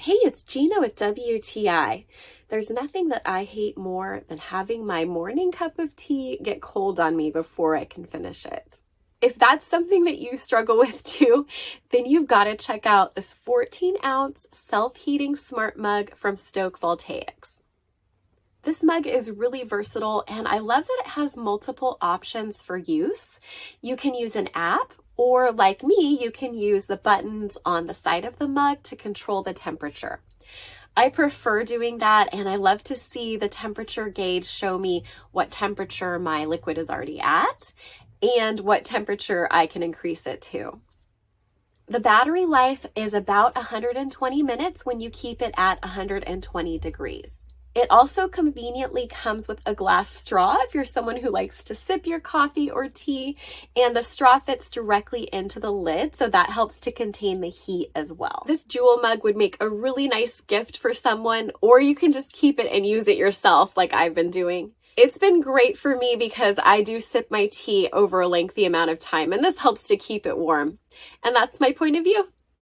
Hey, it's Gina with WTI. There's nothing that I hate more than having my morning cup of tea get cold on me before I can finish it. If that's something that you struggle with too, then you've got to check out this 14-ounce self-heating smart mug from STOKE VOLTAICS. This mug is really versatile, and I love that it has multiple options for use. You can use an app, or like me, you can use the buttons on the side of the mug to control the temperature. I prefer doing that, and I love to see the temperature gauge show me what temperature my liquid is already at and what temperature I can increase it to. The battery life is about 120 minutes when you keep it at 120 degrees. It also conveniently comes with a glass straw if you're someone who likes to sip your coffee or tea, and the straw fits directly into the lid, so that helps to contain the heat as well. This jewel mug would make a really nice gift for someone, or you can just keep it and use it yourself like I've been doing. It's been great for me because I do sip my tea over a lengthy amount of time, and this helps to keep it warm. And that's my point of view.